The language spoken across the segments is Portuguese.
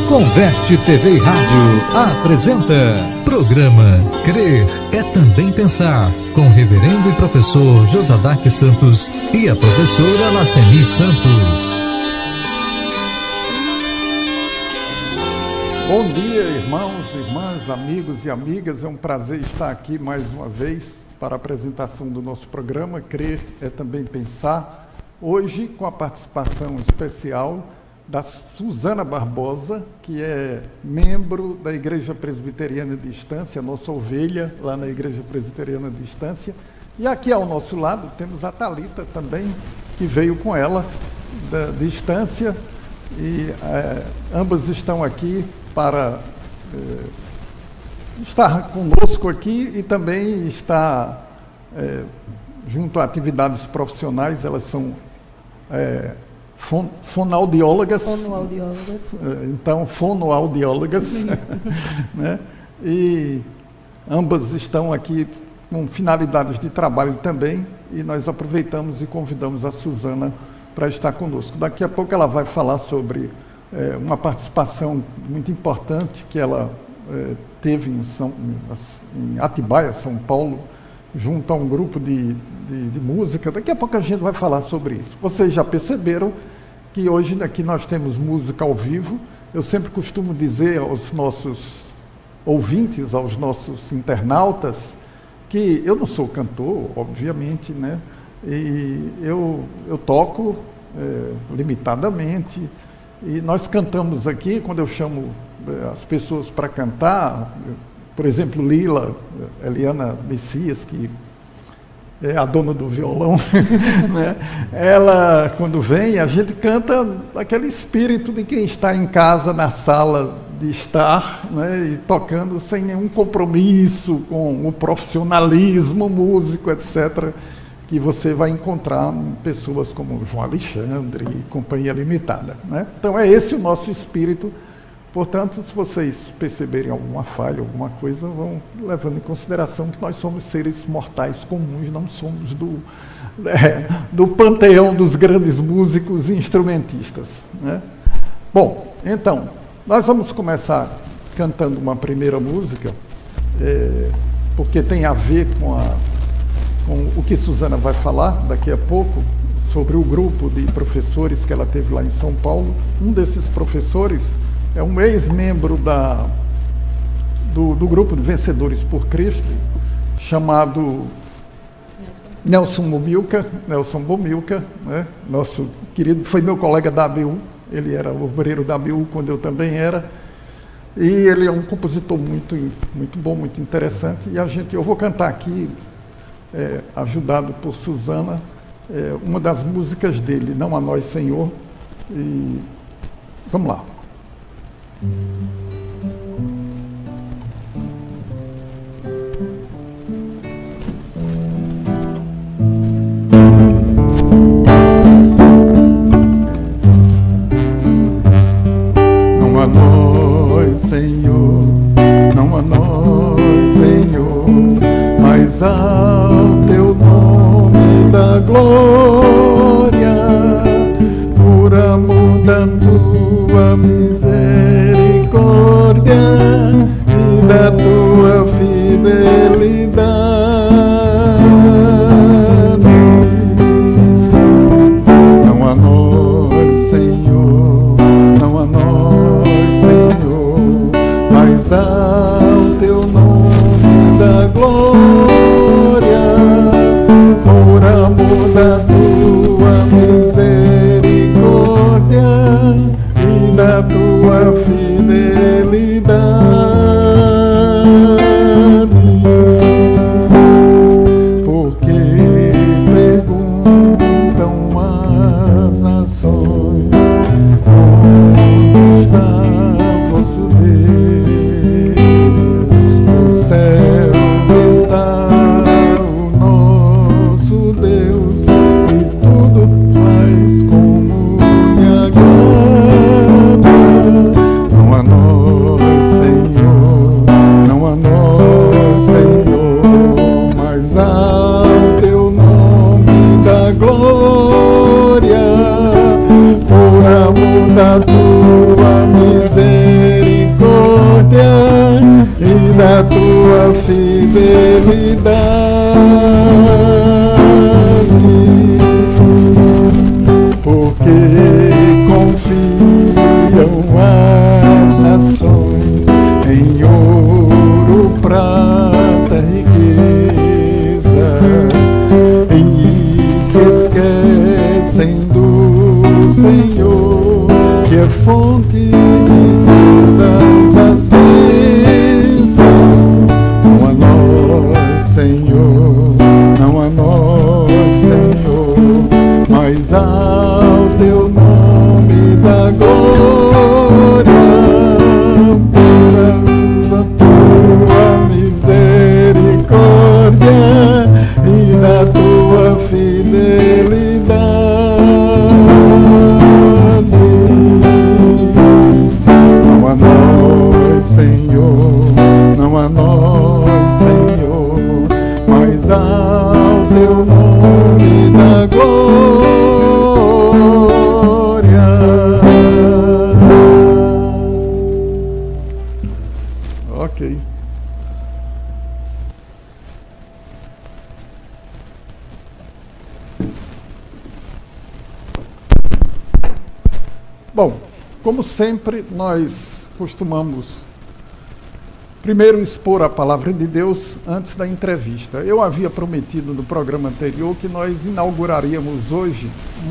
Converte TV e Rádio apresenta programa Crer é Também Pensar, com o reverendo e professor Josadaque Santos e a professora Laceni Santos. Bom dia, irmãos, irmãs, amigos e amigas. É um prazer estar aqui mais uma vez para a apresentação do nosso programa Crer é Também Pensar. Hoje com a participação especial da Suzana Barbosa, que é membro da Igreja Presbiteriana de Estância, nossa ovelha lá na Igreja Presbiteriana de Estância. E aqui ao nosso lado temos a Thalita também, que veio com ela de Estância, e ambas estão aqui para estar conosco aqui e também estar junto a atividades profissionais. Elas são fonoaudiólogas. Então, fonoaudiólogas. Né? E ambas estão aqui com finalidades de trabalho também, e nós aproveitamos e convidamos a Suzana para estar conosco. Daqui a pouco ela vai falar sobre uma participação muito importante que ela teve em Atibaia, São Paulo, junto a um grupo de música. Daqui a pouco a gente vai falar sobre isso. Vocês já perceberam que hoje aqui nós temos música ao vivo. Eu sempre costumo dizer aos nossos ouvintes, aos nossos internautas, que eu não sou cantor, obviamente, né? E eu toco limitadamente, e nós cantamos aqui. Quando eu chamo as pessoas para cantar, por exemplo, Lila, Eliana Messias, que é a dona do violão, né? Ela, quando vem, a gente canta aquele espírito de quem está em casa, na sala de estar, né? E tocando sem nenhum compromisso com o profissionalismo músico, etc., que você vai encontrar em pessoas como João Alexandre e Companhia Limitada, né? Então é esse o nosso espírito. Portanto, se vocês perceberem alguma falha, alguma coisa, vão levando em consideração que nós somos seres mortais comuns, não somos do panteão dos grandes músicos e instrumentistas, né? Bom, então, nós vamos começar cantando uma primeira música, porque tem a ver com o que Suzana vai falar daqui a pouco, sobre o grupo de professores que ela teve lá em São Paulo. Um desses professores é um ex-membro do grupo de Vencedores por Cristo, chamado Nelson Bomilca, né? Nosso querido, foi meu colega da ABU, ele era obreiro da ABU quando eu também era, e ele é um compositor muito, muito bom, muito interessante. E eu vou cantar aqui, ajudado por Suzana, uma das músicas dele, Não a Nós, Senhor, e vamos lá. Não a nós, Senhor, não a nós, Senhor, mas ao teu nome da glória, por amor da tua misericórdia e da tua fidelidade. Não a nós, Senhor, não a nós, Senhor, mas ao teu nome da glória, por amor da tua misericórdia e da tua fidelidade. Porque perguntam as nações: onde está vosso Deus? No céu está o nosso Deus, e tudo faz como lhe agrada. Não a nós, Senhor, não a nós, Senhor, mas ao teu nome da glória, por amor da tua misericórdia tua fidelidade, porque confiam as nações em ouro, prata, riqueza, e se esquecem do Senhor, que é fonte de todas as bênçãos. Não a nós, Senhor, não a nós, Senhor, mas ao teu nome da glória, da tua misericórdia e da tua fidelidade. Não a nós, Senhor, não a nós, Senhor, mas ao teu nome da glória. Ok. Bom, como sempre, nós costumamos primeiro expor a palavra de Deus antes da entrevista. Eu havia prometido no programa anterior que nós inauguraríamos hoje um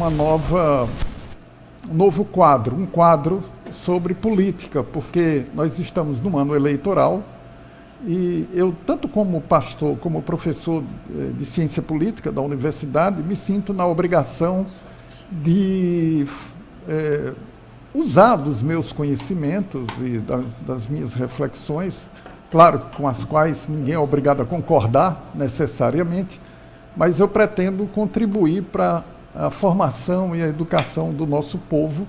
novo quadro, um quadro sobre política, porque nós estamos num ano eleitoral e eu, tanto como pastor, como professor de ciência política da universidade, me sinto na obrigação de usar dos meus conhecimentos e das minhas reflexões, claro, com as quais ninguém é obrigado a concordar necessariamente, mas eu pretendo contribuir para a formação e a educação do nosso povo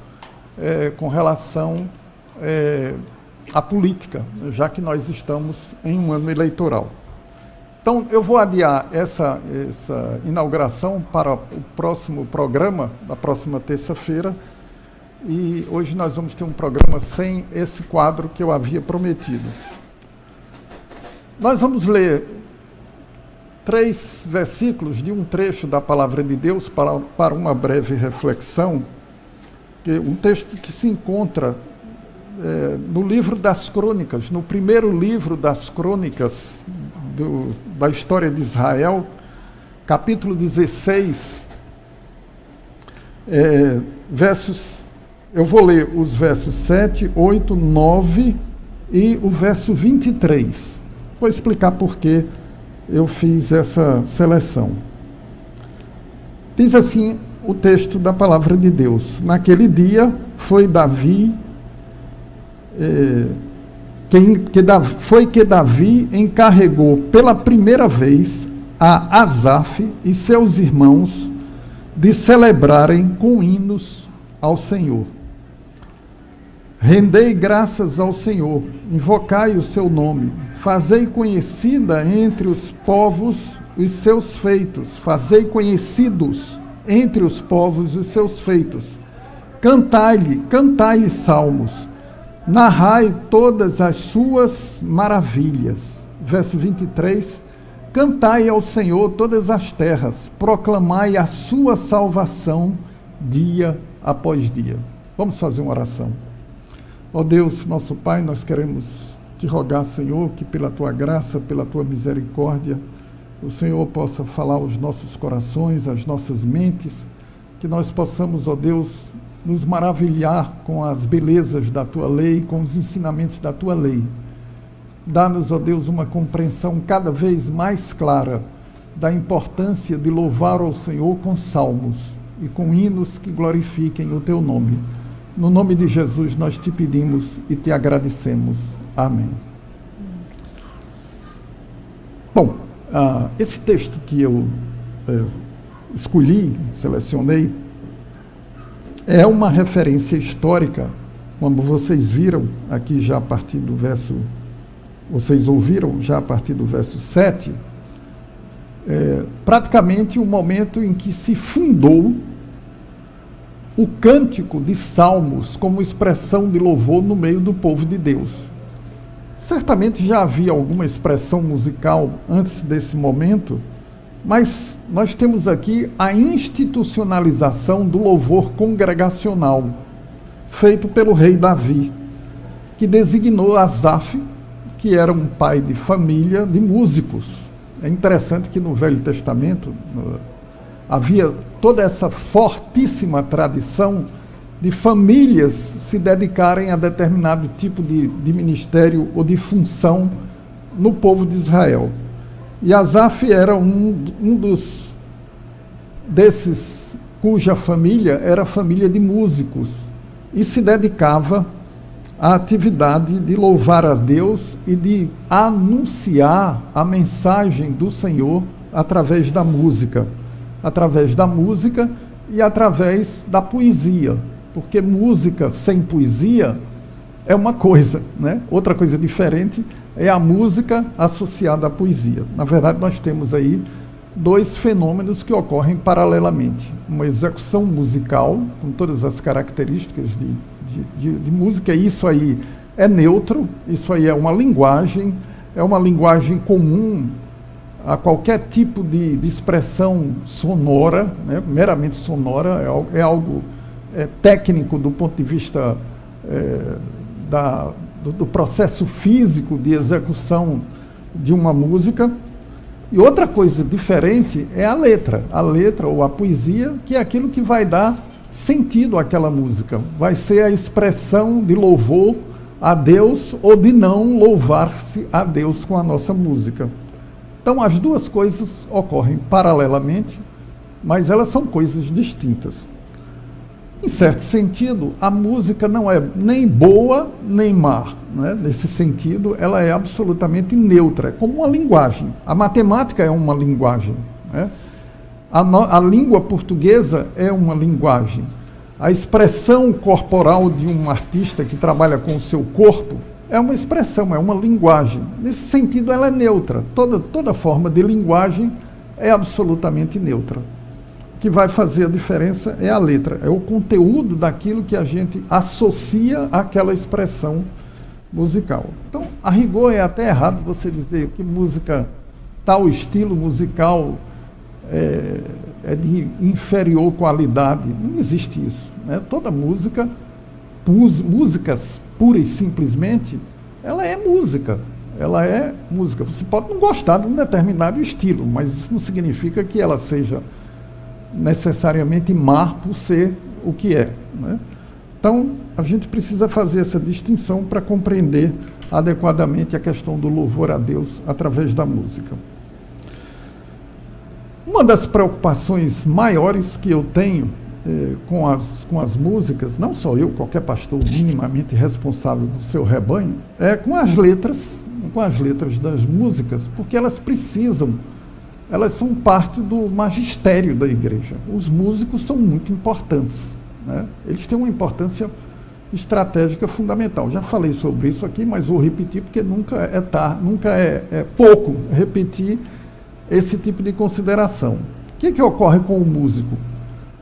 com relação à política, já que nós estamos em um ano eleitoral. Então, eu vou adiar essa inauguração para o próximo programa, da próxima terça-feira, e hoje nós vamos ter um programa sem esse quadro que eu havia prometido. Nós vamos ler 3 versículos de um trecho da Palavra de Deus para uma breve reflexão, um texto que se encontra no livro das Crônicas, no primeiro livro das Crônicas da história de Israel, capítulo 16, eu vou ler os versos 7, 8, 9 e o verso 23. Vou explicar por que eu fiz essa seleção. Diz assim o texto da palavra de Deus: naquele dia foi que Davi encarregou pela primeira vez a Asaf e seus irmãos de celebrarem com hinos ao Senhor. Rendei graças ao Senhor, invocai o seu nome, fazei conhecida entre os povos os seus feitos, fazei conhecidos entre os povos os seus feitos. Cantai-lhe salmos, narrai todas as suas maravilhas. Verso 23, cantai ao Senhor todas as terras, proclamai a sua salvação dia após dia. Vamos fazer uma oração. Ó Deus, nosso Pai, nós queremos te rogar, Senhor, que pela tua graça, pela tua misericórdia, o Senhor possa falar aos nossos corações, às nossas mentes, que nós possamos, ó Deus, nos maravilhar com as belezas da tua lei, com os ensinamentos da tua lei. Dá-nos, ó Deus, uma compreensão cada vez mais clara da importância de louvar ao Senhor com salmos e com hinos que glorifiquem o teu nome. No nome de Jesus nós te pedimos e te agradecemos. Amém. Bom, esse texto que eu escolhi, selecionei, é uma referência histórica, como vocês viram aqui já a partir do verso, vocês ouviram já a partir do verso 7, praticamente o momento em que se fundou o cântico de salmos como expressão de louvor no meio do povo de Deus. Certamente já havia alguma expressão musical antes desse momento, mas nós temos aqui a institucionalização do louvor congregacional, feito pelo rei Davi, que designou Asaf, que era um pai de família de músicos. É interessante que no Velho Testamento havia toda essa fortíssima tradição de famílias se dedicarem a determinado tipo de ministério ou de função no povo de Israel. E Asaf era desses cuja família era família de músicos e se dedicava à atividade de louvar a Deus e de anunciar a mensagem do Senhor através da música e através da poesia, porque música sem poesia é uma coisa, né? Outra coisa diferente é a música associada à poesia. Na verdade, nós temos aí dois fenômenos que ocorrem paralelamente. Uma execução musical, com todas as características de música, isso aí é neutro, isso aí é uma linguagem comum a qualquer tipo de expressão sonora, né? Meramente sonora, é algo técnico do ponto de vista do processo físico de execução de uma música. E outra coisa diferente é a letra ou a poesia, que é aquilo que vai dar sentido àquela música, vai ser a expressão de louvor a Deus ou de não louvar-se a Deus com a nossa música. Então as duas coisas ocorrem paralelamente, mas elas são coisas distintas. Em certo sentido, a música não é nem boa nem má, né? Nesse sentido, ela é absolutamente neutra, é como uma linguagem. A matemática é uma linguagem, né? A língua portuguesa é uma linguagem. A expressão corporal de um artista que trabalha com o seu corpo é uma expressão, é uma linguagem. Nesse sentido, ela é neutra. Toda forma de linguagem é absolutamente neutra. O que vai fazer a diferença é a letra, é o conteúdo daquilo que a gente associa àquela expressão musical. Então, a rigor é até errado você dizer que música, tal estilo musical é de inferior qualidade. Não existe isso, né? Toda música, músicas pura e simplesmente, ela é música. Ela é música. Você pode não gostar de um determinado estilo, mas isso não significa que ela seja necessariamente má por ser o que é, né? Então, a gente precisa fazer essa distinção para compreender adequadamente a questão do louvor a Deus através da música. Uma das preocupações maiores que eu tenho com as músicas, não só eu, qualquer pastor minimamente responsável do seu rebanho, é com as letras das músicas, porque elas são parte do magistério da igreja. Os músicos são muito importantes, né? Eles têm uma importância estratégica fundamental. Já falei sobre isso aqui, mas vou repetir porque nunca é pouco repetir esse tipo de consideração. O que ocorre com o músico?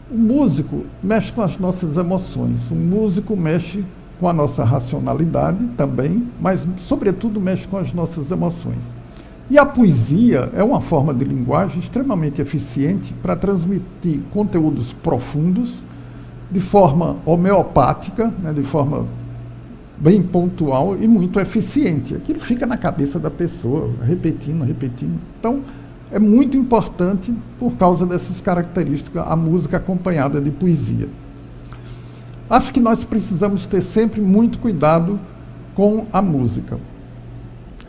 O músico mexe com as nossas emoções, o músico mexe com a nossa racionalidade também, mas sobretudo mexe com as nossas emoções. E a poesia é uma forma de linguagem extremamente eficiente para transmitir conteúdos profundos de forma homeopática, né, de forma bem pontual e muito eficiente. Aquilo fica na cabeça da pessoa, repetindo. Então, é muito importante, por causa dessas características, a música acompanhada de poesia. Acho que nós precisamos ter sempre muito cuidado com a música.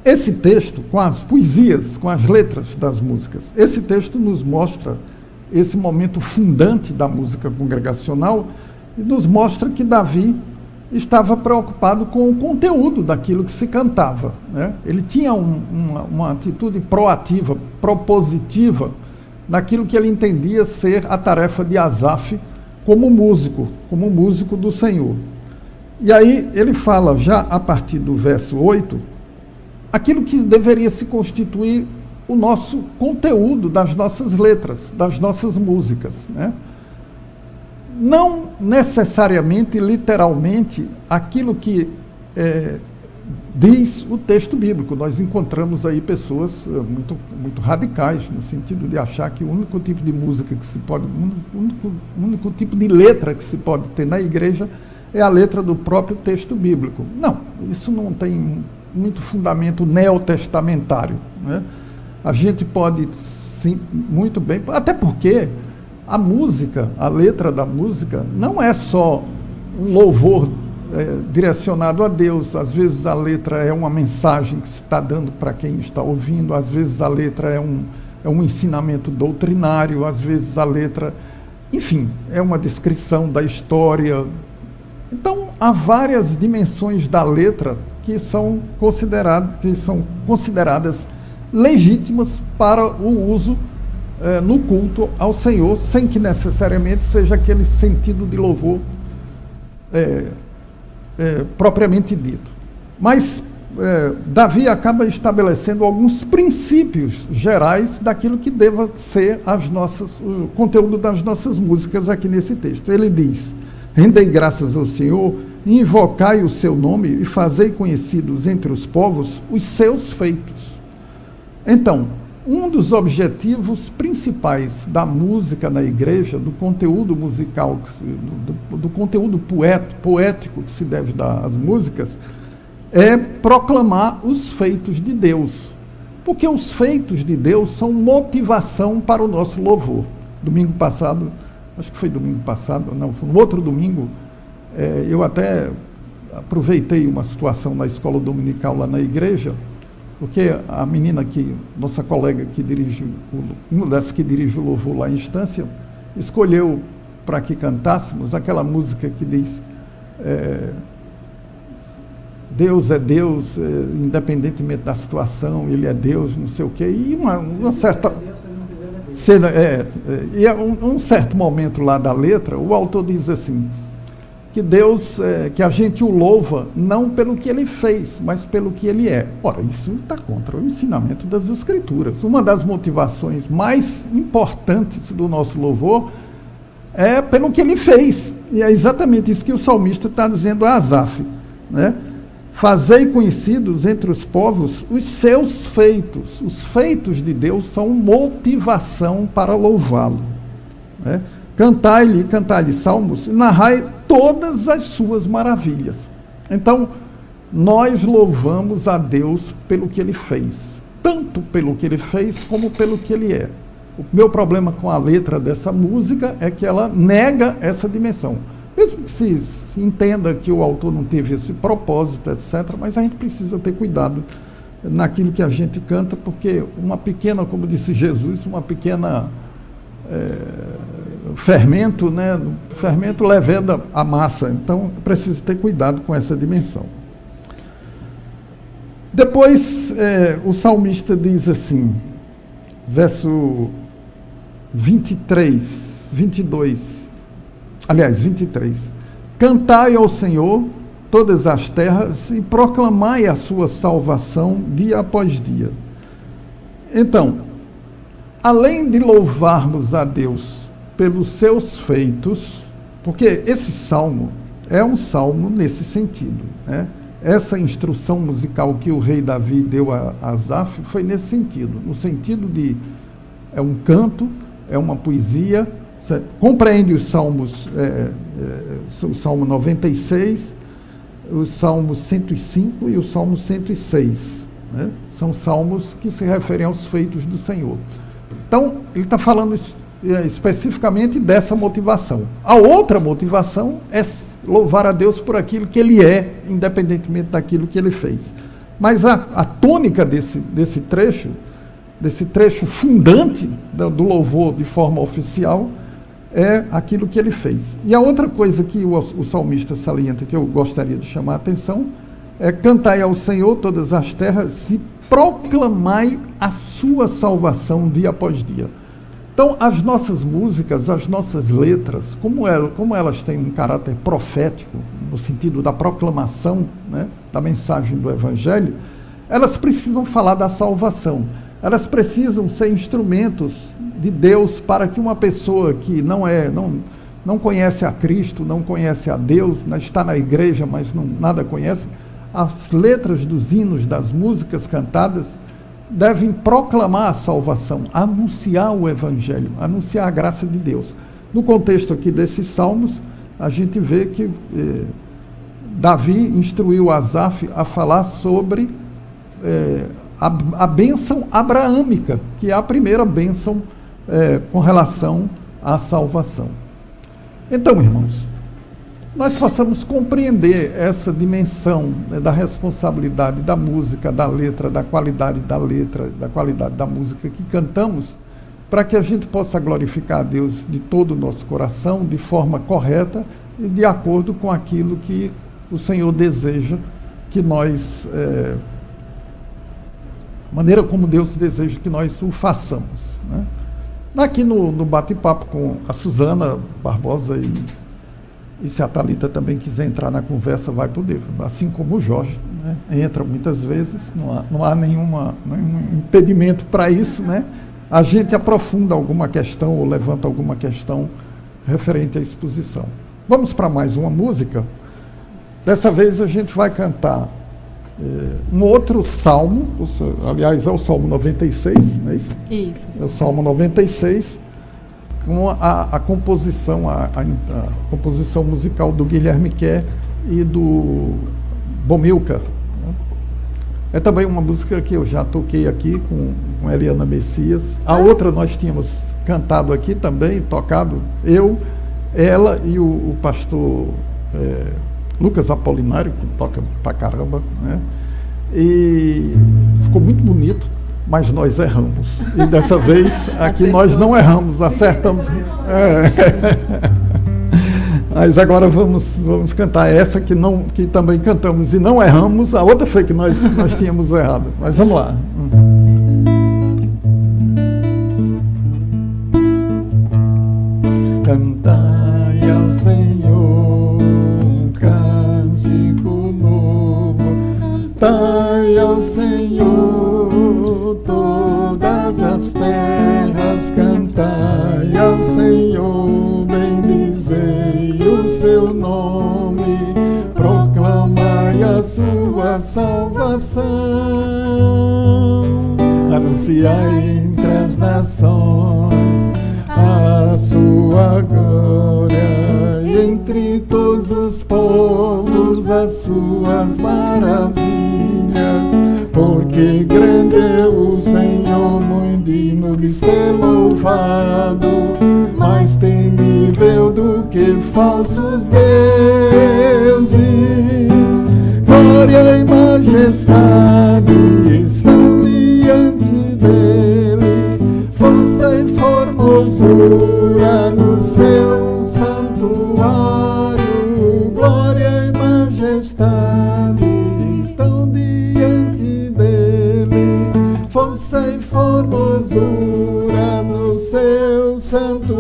Esse texto, com as poesias, com as letras das músicas, esse texto nos mostra esse momento fundante da música congregacional e nos mostra que Davi estava preocupado com o conteúdo daquilo que se cantava, né? Ele tinha uma atitude proativa, propositiva, naquilo que ele entendia ser a tarefa de Asaf como músico do Senhor. E aí ele fala, já a partir do verso 8, aquilo que deveria se constituir o nosso conteúdo das nossas letras, das nossas músicas, né? Não necessariamente, literalmente, aquilo que diz o texto bíblico. Nós encontramos aí pessoas muito radicais, no sentido de achar que o único tipo de música que se pode, o único tipo de letra que se pode ter na igreja é a letra do próprio texto bíblico. Não, isso não tem muito fundamento neotestamentário, né? A gente pode, sim, muito bem, até porque a música, a letra da música, não é só um louvor direcionado a Deus. Às vezes a letra é uma mensagem que se está dando para quem está ouvindo, às vezes a letra é um ensinamento doutrinário, às vezes a letra, enfim, é uma descrição da história. Então, há várias dimensões da letra que são consideradas legítimas para o uso no culto ao Senhor, sem que necessariamente seja aquele sentido de louvor propriamente dito. Mas Davi acaba estabelecendo alguns princípios gerais daquilo que deva ser o conteúdo das nossas músicas aqui nesse texto. Ele diz: rendei graças ao Senhor, invocai o seu nome e fazei conhecidos entre os povos os seus feitos. Então, um dos objetivos principais da música na igreja, do conteúdo musical, do conteúdo poético que se deve dar às músicas, é proclamar os feitos de Deus. Porque os feitos de Deus são motivação para o nosso louvor. Domingo passado, acho que foi domingo passado, não, foi no outro domingo, eu até aproveitei uma situação na escola dominical lá na igreja, porque a menina nossa colega que dirige, uma das que dirige o louvor lá em Estância, escolheu para que cantássemos aquela música que diz Deus é Deus, independentemente da situação, Ele é Deus, não sei o quê, e uma certa... E um certo momento lá da letra, o autor diz assim, que Deus, que a gente o louva não pelo que ele fez, mas pelo que ele é. Ora, isso está contra o ensinamento das Escrituras. Uma das motivações mais importantes do nosso louvor é pelo que ele fez. E é exatamente isso que o salmista está dizendo a Asaf, né? Fazei conhecidos entre os povos os seus feitos. Os feitos de Deus são motivação para louvá-lo, né? Cantai-lhe salmos, e narrai todas as suas maravilhas. Então, nós louvamos a Deus pelo que ele fez, tanto pelo que ele fez como pelo que ele é. O meu problema com a letra dessa música é que ela nega essa dimensão. Mesmo que se entenda que o autor não teve esse propósito, etc., mas a gente precisa ter cuidado naquilo que a gente canta, porque uma pequena, como disse Jesus, uma pequena fermento, né? Fermento leveda a massa. Então, é preciso ter cuidado com essa dimensão. Depois, o salmista diz assim, verso 23, 23. Cantai ao Senhor todas as terras e proclamai a sua salvação dia após dia. Então, além de louvarmos a Deus pelos seus feitos, porque esse salmo é um salmo nesse sentido, né? Essa instrução musical que o rei Davi deu a Asaf foi nesse sentido, no sentido de é um canto, é uma poesia, compreende os salmos, o Salmo 96, o Salmo 105 e o Salmo 106, né? São salmos que se referem aos feitos do Senhor. Então, ele está falando especificamente dessa motivação. A outra motivação é louvar a Deus por aquilo que ele é, independentemente daquilo que ele fez. Mas a tônica desse trecho fundante do louvor de forma oficial, é aquilo que ele fez. E a outra coisa que o salmista salienta, que eu gostaria de chamar a atenção, é: cantai ao Senhor todas as terras e proclamai a sua salvação dia após dia. Então, as nossas músicas, as nossas letras, como elas têm um caráter profético, no sentido da proclamação, né, da mensagem do Evangelho, elas precisam falar da salvação. Elas precisam ser instrumentos de Deus para que uma pessoa que não conhece a Cristo, não conhece a Deus, está na igreja, mas nada conhece, as letras dos hinos, das músicas cantadas, devem proclamar a salvação, anunciar o Evangelho, anunciar a graça de Deus. No contexto aqui desses salmos, a gente vê que Davi instruiu Asaf a falar sobre a bênção abraâmica, que é a primeira bênção com relação à salvação. Então, irmãos, nós possamos compreender essa dimensão, né, da responsabilidade da música, da letra, da qualidade da música que cantamos, para que a gente possa glorificar a Deus de todo o nosso coração, de forma correta e de acordo com aquilo que o Senhor deseja que nós, a maneira como Deus deseja que nós o façamos, né? Aqui no bate-papo com a Suzana Barbosa, e se a Thalita também quiser entrar na conversa, vai poder, assim como o Jorge, né? Entra muitas vezes, não há nenhum impedimento para isso, né? A gente aprofunda alguma questão ou levanta alguma questão referente à exposição. Vamos para mais uma música. Dessa vez a gente vai cantar um outro salmo, aliás, é o Salmo 96, não é isso? Isso. É o Salmo 96, com a composição, a composição musical do Guilherme Kerr e do Bomilcar. É também uma música que eu já toquei aqui com Eliana Messias. A outra nós tínhamos cantado aqui também, tocado, eu, ela e o pastor Lucas Apolinário, que toca pra caramba, né? E ficou muito bonito, mas nós erramos. E dessa vez aqui nós não erramos, acertamos. Mas agora vamos cantar essa que também cantamos e não erramos. A outra foi que nós tínhamos errado. Mas vamos lá. Cantai ao Senhor um cântico novo, cantai ao Senhor todas as terras, cantai ao Senhor, bendizei o seu nome, proclamai a sua salvação, anunciai entre as nações a sua glória, e entre todos os povos as suas maravilhas, porque grande é o Senhor, muito digno de ser louvado, mais temível do que falsos deuses. Glória e majestade estão diante dele, força e formosura no seu santuário. Glória e majestade estão diante dele, força e formosura no seu santuário.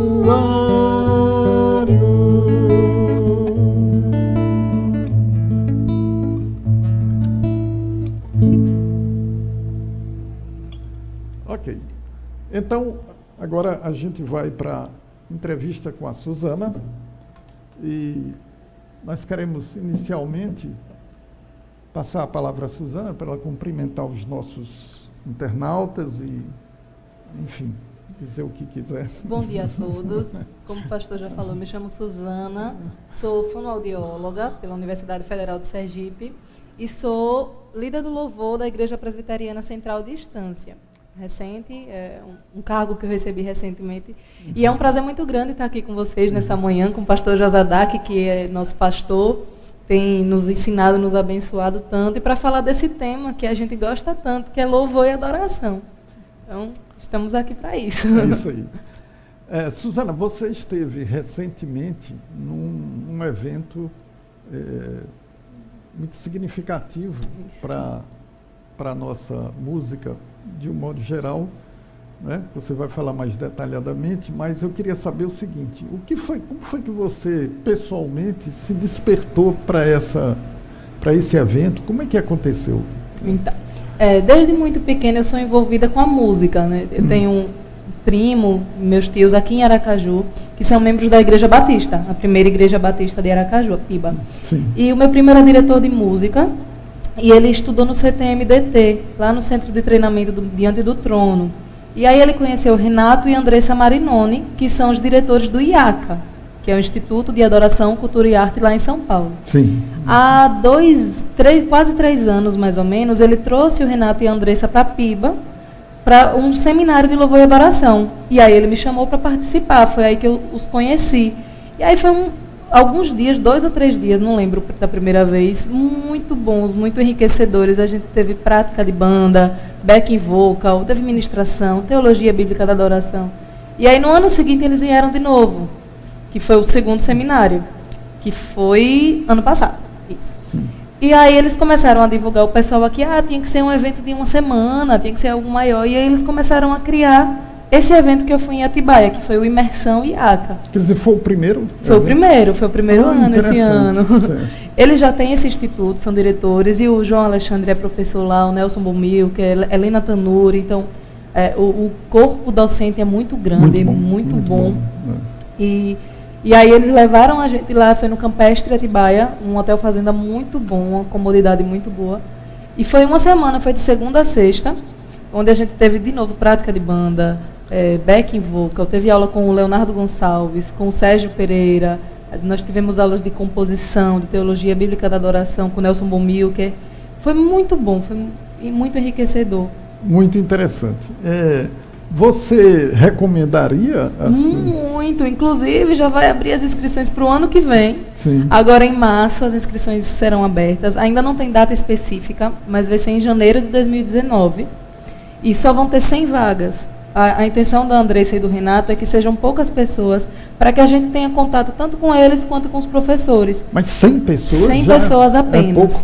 Ok. Então, agora a gente vai para a entrevista com a Suzana e nós queremos inicialmente passar a palavra à Suzana para ela cumprimentar os nossos internautas e, enfim, dizer o que quiser. Bom dia a todos. Como o pastor já falou, me chamo Suzana, sou fonoaudióloga pela Universidade Federal de Sergipe e sou líder do louvor da Igreja Presbiteriana Central de Estância. Recente, é um cargo que eu recebi recentemente. E é um prazer muito grande estar aqui com vocês nessa manhã, com o pastor Josadak, que é nosso pastor, tem nos ensinado, nos abençoado tanto, e para falar desse tema que a gente gosta tanto, que é louvor e adoração. Então, estamos aqui para isso. É isso aí. Suzana, você esteve recentemente num evento muito significativo para a nossa música, de um modo geral, né? Você vai falar mais detalhadamente, mas eu queria saber o seguinte: como foi que você pessoalmente se despertou para esse evento? Como é que aconteceu? Então, desde muito pequena eu sou envolvida com a música, né? Eu tenho um primo, meus tios aqui em Aracaju, que são membros da Igreja Batista, a primeira Igreja Batista de Aracaju, a PIBA. Sim. E o meu primo era diretor de música. E ele estudou no CTMDT, lá no Centro de Treinamento Diante do Trono. E aí ele conheceu Renato e Andressa Marinoni, que são os diretores do IACA, que é o Instituto de Adoração, Cultura e Arte lá em São Paulo. Sim. Há quase 3 anos, mais ou menos, ele trouxe o Renato e a Andressa para Piba, para um seminário de louvor e adoração. E aí ele me chamou para participar, foi aí que eu os conheci. E aí foi alguns dias, 2 ou 3 dias, não lembro da primeira vez, muito bons, muito enriquecedores. A gente teve prática de banda, backing vocal, teve ministração, teologia bíblica da adoração. E aí no ano seguinte eles vieram de novo, que foi o segundo seminário, que foi ano passado. Isso. Sim. E aí eles começaram a divulgar o pessoal aqui, tinha que ser um evento de uma semana, tinha que ser algo maior. E aí eles começaram a criar esse evento que eu fui em Atibaia, que foi o Imersão IACA. Quer dizer, foi o primeiro? Foi o primeiro ano esse ano. Eles já têm esse instituto, são diretores, e o João Alexandre é professor lá, o Nelson Bomil, que é Helena Tanuri. Então, o corpo docente é muito grande, muito bom. E aí eles levaram a gente lá, foi no Campestre Atibaia, um hotel fazenda muito bom, uma comodidade muito boa. E foi uma semana, foi de segunda a sexta, onde a gente teve de novo prática de banda, backing vocal, teve aula com o Leonardo Gonçalves, com o Sérgio Pereira, nós tivemos aulas de composição, de teologia bíblica da adoração com o Nelson Bomilker. Foi muito bom, foi muito enriquecedor. Muito interessante. Você recomendaria? Muito, inclusive já vai abrir as inscrições para o ano que vem. Sim. Agora em março as inscrições serão abertas, ainda não tem data específica, mas vai ser em janeiro de 2019 e só vão ter 100 vagas. A intenção da Andressa e do Renato é que sejam poucas pessoas, para que a gente tenha contato tanto com eles quanto com os professores. Mas 100 pessoas? 100 pessoas apenas. É pouco?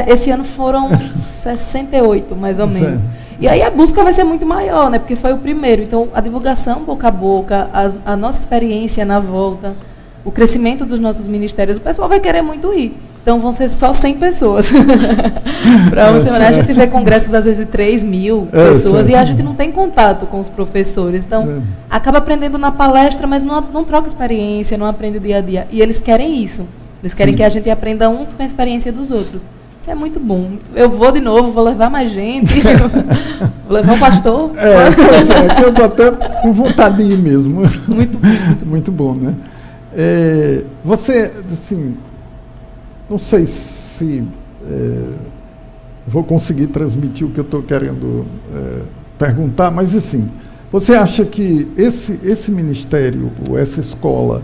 Esse ano foram 68, mais ou menos. E aí a busca vai ser muito maior, né? Porque foi o primeiro. Então, a divulgação boca a boca, a nossa experiência na volta, o crescimento dos nossos ministérios, o pessoal vai querer muito ir. Então, vão ser só 100 pessoas. Para uma semana. A gente vê congressos, às vezes, de 3.000 pessoas e a gente não tem contato com os professores. Então, acaba aprendendo na palestra, mas não troca experiência, não aprende dia a dia. E eles querem isso. Eles querem que a gente aprenda uns com a experiência dos outros. Isso é muito bom. Eu vou de novo, vou levar mais gente. Vou levar um pastor. Eu estou até com vontade de ir mesmo. Muito bom. Muito bom, né? Você, assim, não sei se vou conseguir transmitir o que eu estou querendo perguntar, mas assim, você acha que esse ministério, ou essa escola,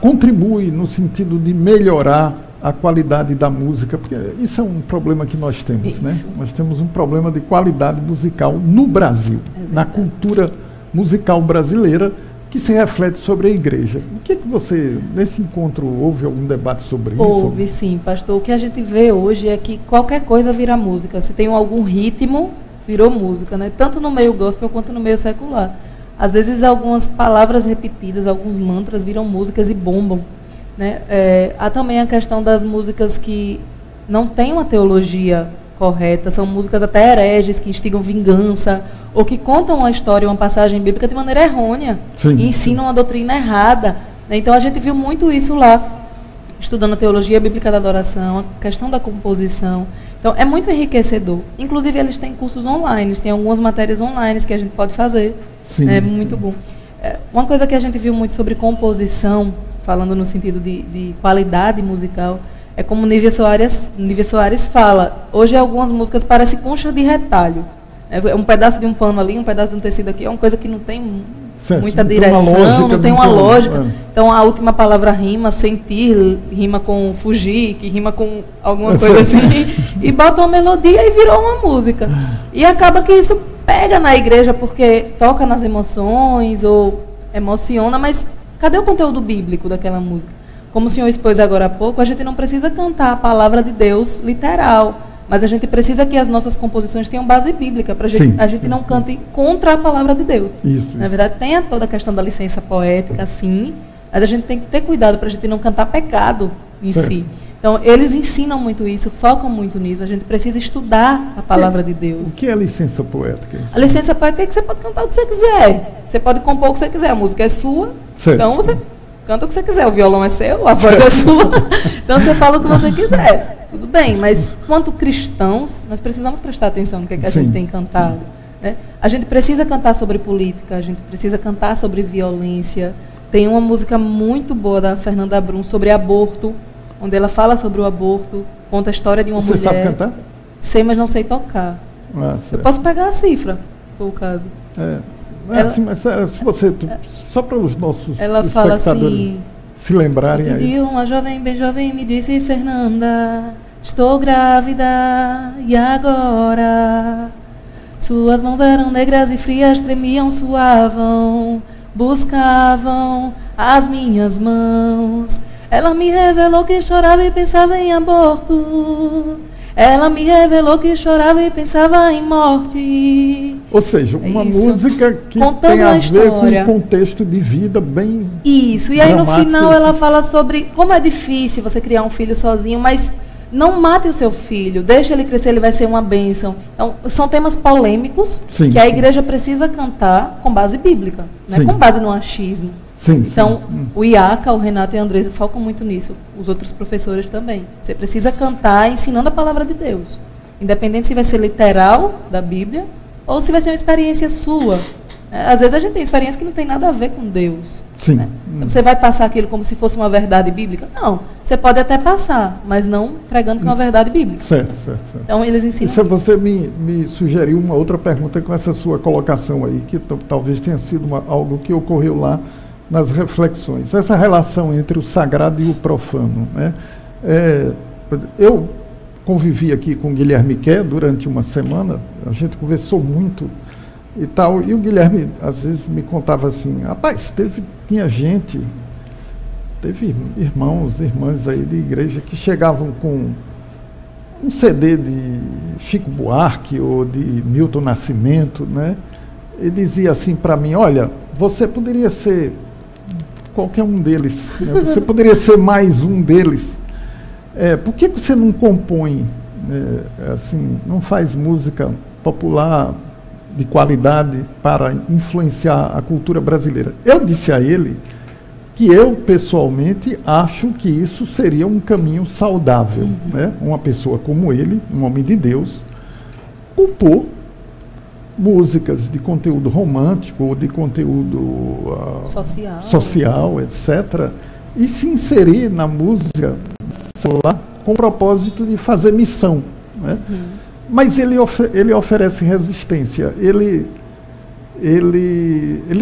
contribui no sentido de melhorar a qualidade da música? Porque isso é um problema que nós temos, né? Nós temos um problema de qualidade musical no Brasil, na cultura musical brasileira, que se reflete sobre a igreja. O que você, nesse encontro, houve algum debate sobre isso? Houve, sim, pastor. O que a gente vê hoje é que qualquer coisa vira música. Se tem algum ritmo, virou música, né? Tanto no meio gospel quanto no meio secular. Às vezes algumas palavras repetidas, alguns mantras viram músicas e bombam. Né? Há também a questão das músicas que não têm uma teologia correta, são músicas até hereges, que instigam vingança, ou que contam uma história, uma passagem bíblica de maneira errônea, e ensinam uma doutrina errada. Né? Então a gente viu muito isso lá, estudando a teologia bíblica da adoração, a questão da composição. Então é muito enriquecedor. Inclusive eles têm cursos online, tem algumas matérias online que a gente pode fazer. É muito bom. Uma coisa que a gente viu muito sobre composição, falando no sentido de qualidade musical, é como Nívia Soares fala. Hoje algumas músicas parecem conchas de retalho. Um pedaço de um pano ali, um pedaço de um tecido aqui, é uma coisa que não tem muita direção, não tem uma lógica. Então a última palavra rima, sentir, rima com fugir, que rima com alguma coisa assim, e bota uma melodia e virou uma música. E acaba que isso pega na igreja porque toca nas emoções ou emociona, mas cadê o conteúdo bíblico daquela música? Como o senhor expôs agora há pouco, a gente não precisa cantar a palavra de Deus literal, mas a gente precisa que as nossas composições tenham base bíblica, para a gente não cante contra a palavra de Deus. Na verdade, tem toda a questão da licença poética, sim, mas a gente tem que ter cuidado para a gente não cantar pecado em si. Então, eles ensinam muito isso, focam muito nisso. A gente precisa estudar a palavra de Deus. O que é licença poética? A licença poética é que você pode cantar o que você quiser. Você pode compor o que você quiser. A música é sua, então você canta o que você quiser. O violão é seu, a voz é sua. Então, você fala o que você quiser. Tudo bem, mas quanto cristãos, nós precisamos prestar atenção no que, é que a gente tem cantado. Né? A gente precisa cantar sobre política, a gente precisa cantar sobre violência. Tem uma música muito boa da Fernanda Brum sobre aborto, onde ela fala sobre o aborto, conta a história de uma mulher. Você sabe cantar? Sei, mas não sei tocar. Eu posso pegar a cifra, se for o caso. Assim, mas se você, só para os nossos espectadores assim, se lembrarem aí. Um dia uma jovem, bem jovem, me disse: Fernanda, estou grávida, e agora? Suas mãos eram negras e frias, tremiam, suavam, buscavam as minhas mãos. Ela me revelou que chorava e pensava em aborto. Ela me revelou que chorava e pensava em morte. Ou seja, uma música que contando tem a ver com um contexto de vida bem Isso, e aí no final assim. Ela fala sobre como é difícil você criar um filho sozinho, mas não mate o seu filho, deixa ele crescer, ele vai ser uma bênção. Então, são temas polêmicos que a igreja precisa cantar com base bíblica, né? Com base no achismo. Então, o IACA, o Renato e a Andresa focam muito nisso, os outros professores também. Você precisa cantar ensinando a palavra de Deus, independente se vai ser literal da Bíblia ou se vai ser uma experiência sua. Às vezes a gente tem experiência que não tem nada a ver com Deus. Né? Então, você vai passar aquilo como se fosse uma verdade bíblica? Não, você pode até passar, mas não pregando que é uma verdade bíblica. Certo. Então eles ensinam. Isso você me sugeriu uma outra pergunta com essa sua colocação aí, que talvez tenha sido algo que ocorreu lá nas reflexões. Essa relação entre o sagrado e o profano. Né? Eu convivi aqui com o Guilherme Quer durante uma semana, a gente conversou muito e tal, e o Guilherme às vezes me contava assim: rapaz, tinha gente, teve irmãos, irmãs aí de igreja que chegavam com um CD de Chico Buarque ou de Milton Nascimento, né? E dizia assim para mim: olha, você poderia ser qualquer um deles, né? Você poderia ser mais um deles. Por que você não compõe, assim, não faz música popular de qualidade para influenciar a cultura brasileira? Eu disse a ele que eu, pessoalmente, acho que isso seria um caminho saudável. Né? Uma pessoa como ele, um homem de Deus, compor músicas de conteúdo romântico ou de conteúdo social, etc., e se inserir na música com o propósito de fazer missão. Né? Mas ele oferece resistência. Ele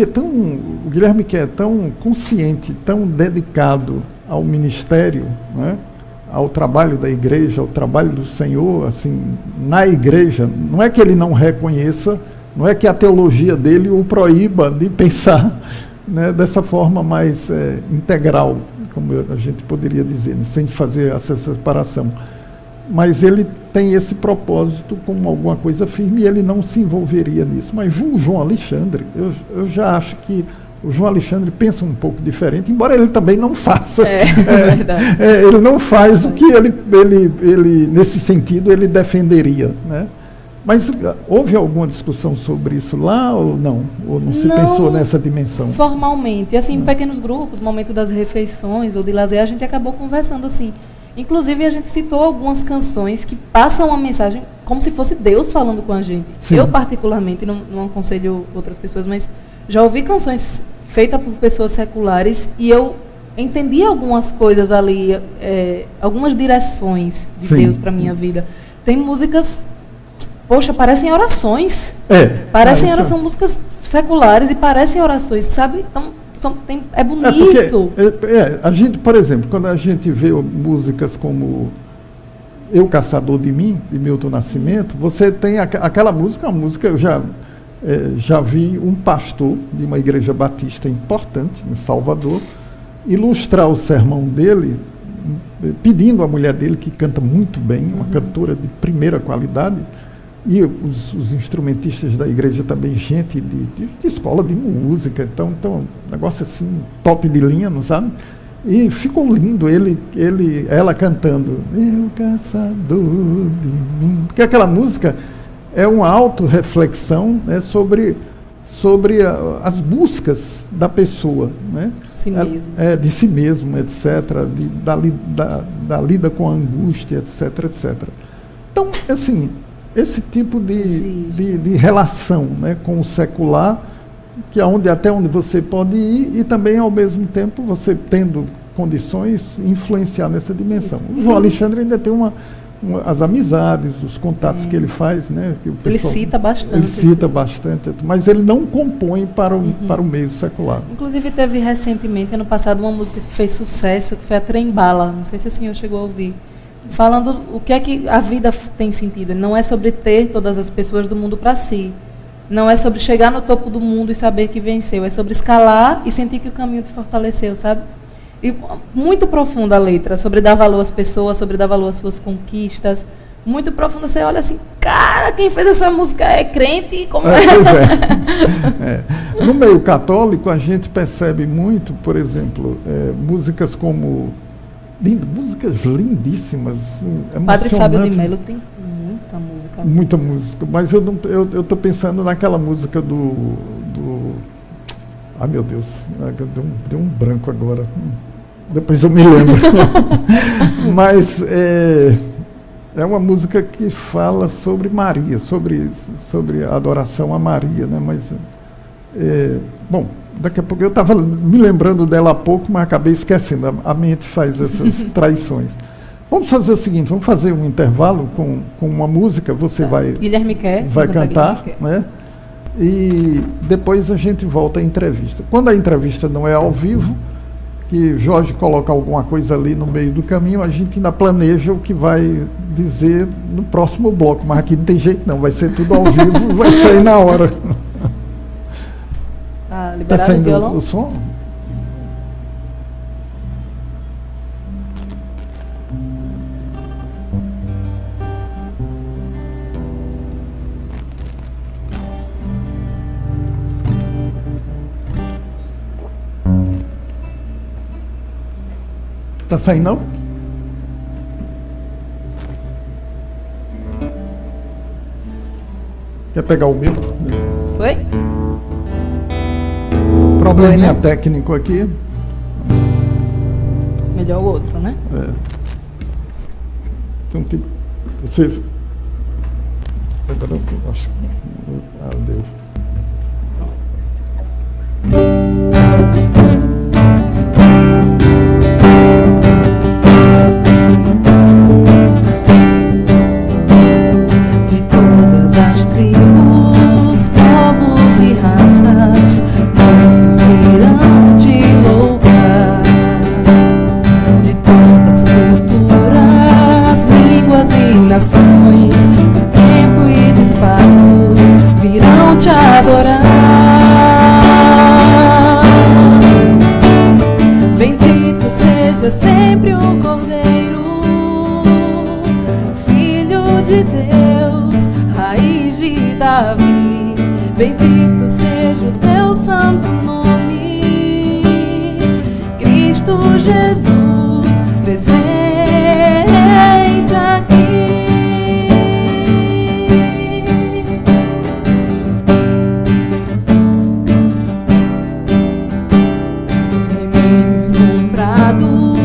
é tão, o Guilherme que é tão consciente, tão dedicado ao ministério, né? Ao trabalho da igreja, ao trabalho do Senhor, assim, na igreja. Não é que ele não reconheça, não é que a teologia dele o proíba de pensar, né, dessa forma mais integral, como a gente poderia dizer, né, sem fazer essa separação. Mas ele tem esse propósito como alguma coisa firme e ele não se envolveria nisso. Mas o João Alexandre, eu já acho que o João Alexandre pensa um pouco diferente, embora ele também não faça. Ele não faz o que ele, nesse sentido, ele defenderia. Né? Mas houve alguma discussão sobre isso lá ou não? Ou não se pensou nessa dimensão? Formalmente. Assim, em pequenos grupos, momento das refeições ou de lazer, a gente acabou conversando assim. Inclusive, a gente citou algumas canções que passam uma mensagem como se fosse Deus falando com a gente. Sim. Eu, particularmente, não aconselho outras pessoas, mas já ouvi canções feitas por pessoas seculares e eu entendi algumas coisas ali, algumas direções de Deus para a minha vida. Tem músicas que, poxa, parecem orações. São músicas seculares e parecem orações, sabe? Então, é bonito. A gente, por exemplo, quando a gente vê músicas como Eu, Caçador de Mim, de Milton Nascimento, você tem aquela música, eu já vi um pastor de uma igreja batista importante, em Salvador, ilustrar o sermão dele, pedindo à mulher dele, que canta muito bem, uma cantora de primeira qualidade, e os instrumentistas da igreja também, gente de escola de música, então negócio assim, top de linha, não sabe? E ficou lindo ela cantando Eu, Caçador de Mim, porque aquela música é uma autorreflexão, né, sobre sobre as buscas da pessoa, né? Si mesmo. De si mesmo, etc., da lida com a angústia, etc., etc. Então, assim, esse tipo de relação, né, com o secular, que é até onde você pode ir, e também, ao mesmo tempo, você tendo condições, influenciar nessa dimensão. O João Alexandre ainda tem as amizades, os contatos que ele faz, né? Que o pessoal, ele cita bastante. Ele cita bastante, mas ele não compõe para o meio secular. Inclusive, teve recentemente, ano passado, uma música que fez sucesso, que foi a Trem Bala. Não sei se o senhor chegou a ouvir. Falando o que é que a vida tem sentido. Não é sobre ter todas as pessoas do mundo para si. Não é sobre chegar no topo do mundo e saber que venceu. É sobre escalar e sentir que o caminho te fortaleceu, sabe? E muito profunda a letra, sobre dar valor às pessoas, sobre dar valor às suas conquistas. Muito profunda. Você olha assim, cara, quem fez essa música é crente? Como é? Pois é. No meio católico, a gente percebe muito, por exemplo, músicas como... músicas lindíssimas, emocionantes. Padre Fábio de Mello tem muita música. Muita música, mas eu estou pensando naquela música do... Ai, meu Deus, deu um branco agora. Depois eu me lembro. Mas é uma música que fala sobre Maria, sobre a adoração a Maria, né? Mas, bom, daqui a pouco eu estava me lembrando dela há pouco, mas acabei esquecendo. A mente faz essas traições. Vamos fazer o seguinte, vamos fazer um intervalo com uma música, você vai cantar, né? E depois a gente volta à entrevista. Quando a entrevista não é ao vivo, que Jorge coloca alguma coisa ali no meio do caminho, a gente ainda planeja o que vai dizer no próximo bloco, mas aqui não tem jeito não, vai ser tudo ao vivo, vai sair na hora. Tá saindo o som? Tá saindo não? Quer pegar o meu? Foi? Probleminha técnico aqui. Melhor o outro, né? Então tem você. Agora eu acho que. Deu. Sempre o Cordeiro, Filho de Deus, raiz de Davi. Bendito seja o teu santo nome, Cristo Jesus, presente aqui. Remédios comprados,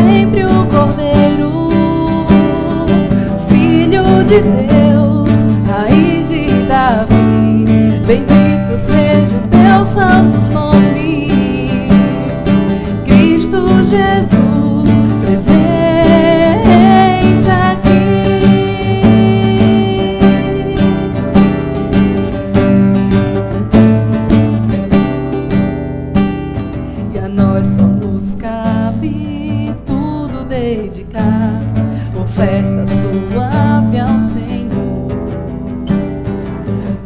sempre o Cordeiro, Filho de Deus, raiz de Davi. Bendito seja o teu santo nome, Cristo Jesus, presente aqui. E a nós só nos cabe dedicar oferta suave ao Senhor.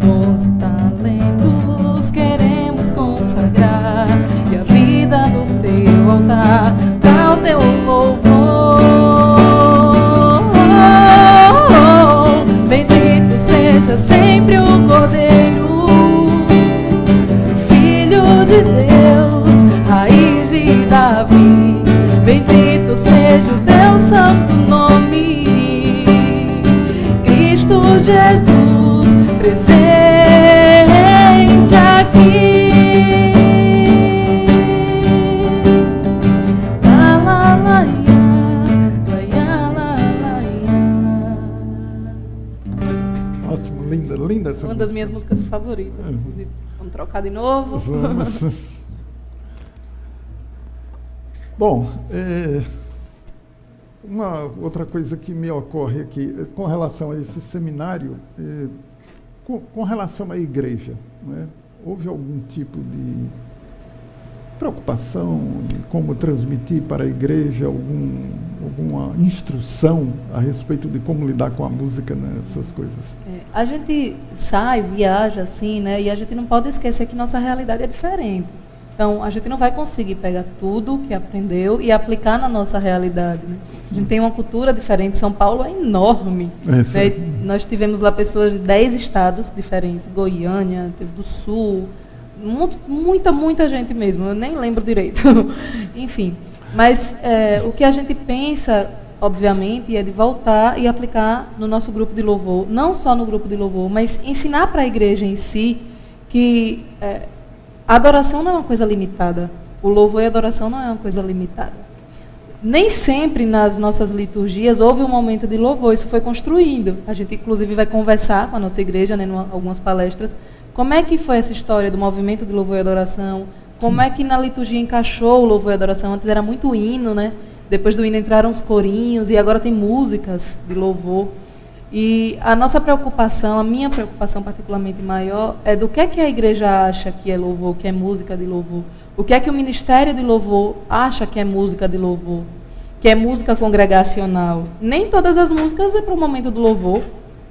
11 talentos queremos consagrar e a vida no teu altar, para o teu louvor. de Deus, raiz de Davi, bendito seja o teu santo nome, Cristo Jesus, presente aqui. Ótimo, linda, linda essa Uma música. das minhas músicas favoritas, inclusive. Vamos trocar de novo? Vamos. Bom, uma outra coisa que me ocorre aqui, com relação a esse seminário, com relação à igreja, né? Houve algum tipo de preocupação de como transmitir para a igreja, alguma instrução a respeito de como lidar com a música nessas coisas? A gente sai, viaja assim, né? E a gente não pode esquecer que nossa realidade é diferente. Então, a gente não vai conseguir pegar tudo que aprendeu e aplicar na nossa realidade, né? A gente tem uma cultura diferente. São Paulo é enorme. Né? Nós tivemos lá pessoas de 10 estados diferentes. Goiânia, teve do Sul, muita gente mesmo. Eu nem lembro direito. Enfim, mas o que a gente pensa, obviamente, é de voltar e aplicar no nosso grupo de louvor. Não só no grupo de louvor, mas ensinar para a igreja em si que... a adoração não é uma coisa limitada. O louvor e a adoração não é uma coisa limitada. Nem sempre nas nossas liturgias houve um momento de louvor. Isso foi construindo. A gente, inclusive, vai conversar com a nossa igreja, né, em algumas palestras. Como é que foi essa história do movimento de louvor e adoração? Como é que na liturgia encaixou o louvor e adoração? Antes era muito hino, né? Depois do hino entraram os corinhos e agora tem músicas de louvor. E a nossa preocupação, a minha preocupação particularmente maior, é do que a igreja acha que é louvor, que é música de louvor. O que é que o Ministério de Louvor acha que é música de louvor, que é música congregacional. Nem todas as músicas é para o momento do louvor.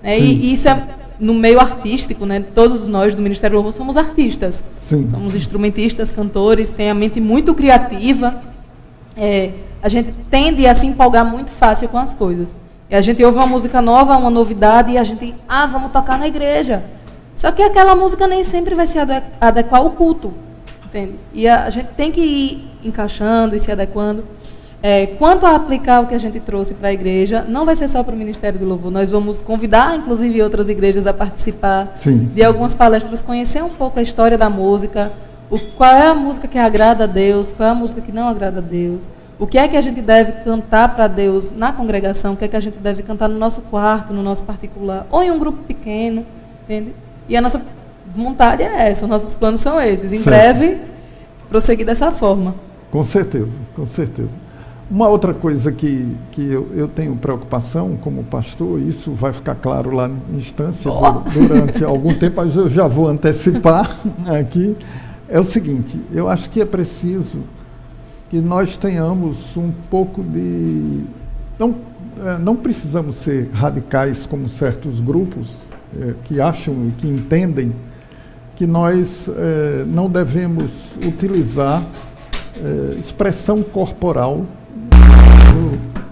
Né? E isso é no meio artístico, né? Todos nós do Ministério do Louvor somos artistas. Sim. Somos instrumentistas, cantores, tem a mente muito criativa. A gente tende a se empolgar muito fácil com as coisas. E a gente ouve uma música nova, uma novidade, e a gente, vamos tocar na igreja. Só que aquela música nem sempre vai se adequar ao culto. Entende? E a gente tem que ir encaixando e se adequando. Quanto a aplicar o que a gente trouxe para a igreja, não vai ser só para o Ministério do Louvor. Nós vamos convidar, inclusive, outras igrejas a participar de algumas palestras, conhecer um pouco a história da música, qual é a música que agrada a Deus, qual é a música que não agrada a Deus. O que é que a gente deve cantar para Deus na congregação? O que é que a gente deve cantar no nosso quarto, no nosso particular? Ou em um grupo pequeno, entende? E a nossa vontade é essa, os nossos planos são esses. Em breve, prosseguir dessa forma. Com certeza, com certeza. Uma outra coisa que eu tenho preocupação como pastor, isso vai ficar claro lá em instância durante algum tempo, mas eu já vou antecipar aqui, é o seguinte, eu acho que é preciso que nós tenhamos um pouco de... Não precisamos ser radicais como certos grupos que acham e que entendem que nós não devemos utilizar expressão corporal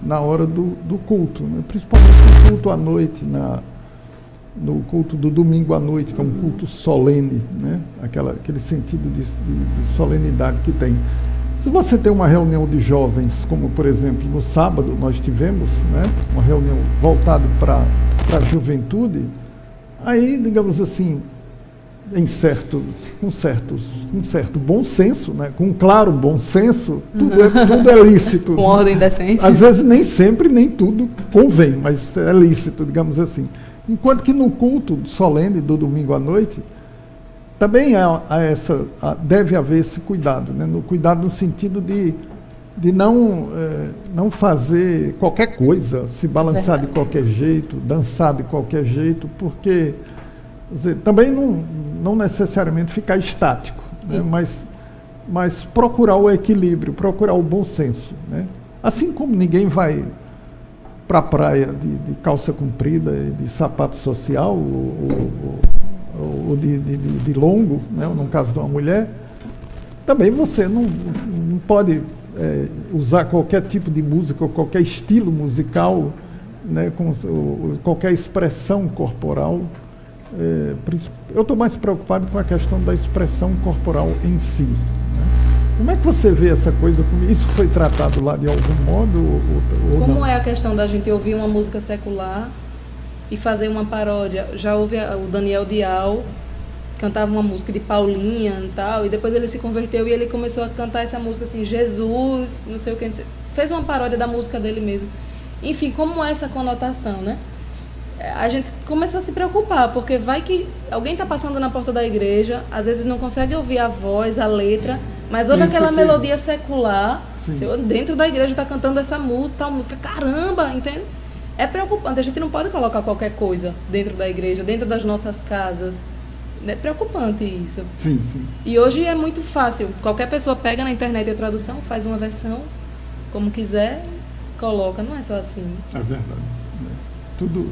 na hora do culto, né? Principalmente no culto à noite, no culto do domingo à noite, que é um culto solene, né? Aquele sentido de solenidade que tem. Se você tem uma reunião de jovens, como por exemplo no sábado nós tivemos, né, uma reunião voltada para a juventude, aí, digamos assim, com certo bom senso, né, com um claro bom senso, tudo é lícito. Com ordem decente. Às vezes nem sempre, nem tudo convém, mas é lícito, digamos assim. Enquanto que no culto solene do domingo à noite, também deve haver esse cuidado, né? Cuidado no sentido de não fazer qualquer coisa, se balançar de qualquer jeito, dançar de qualquer jeito, porque quer dizer, também não necessariamente ficar estático, né? Mas procurar o equilíbrio, procurar o bom senso, né? Assim como ninguém vai para a praia de calça comprida, de sapato social, ou de longo, né, no caso de uma mulher, também você não pode usar qualquer tipo de música ou qualquer estilo musical, né, com qualquer expressão corporal eu estou mais preocupado com a questão da expressão corporal em si, né? Como é que você vê essa coisa? Isso foi tratado lá de algum modo? Ou Como não? é a questão da gente ouvir uma música secular e fazer uma paródia? Já houve o Daniel Dial, cantava uma música de Paulinha e tal, e depois ele se converteu e ele começou a cantar essa música assim, Jesus, não sei o que, fez uma paródia da música dele mesmo. Enfim, como é essa conotação, né? A gente começou a se preocupar, porque vai que alguém está passando na porta da igreja, às vezes não consegue ouvir a voz, a letra, mas ouve aquela melodia secular, dentro da igreja está cantando essa música, tal música, caramba, entende? É preocupante, a gente não pode colocar qualquer coisa dentro da igreja, dentro das nossas casas. É preocupante isso. Sim, sim. E hoje é muito fácil, qualquer pessoa pega na internet a tradução, faz uma versão, como quiser, coloca, não é só assim. É verdade. Tudo...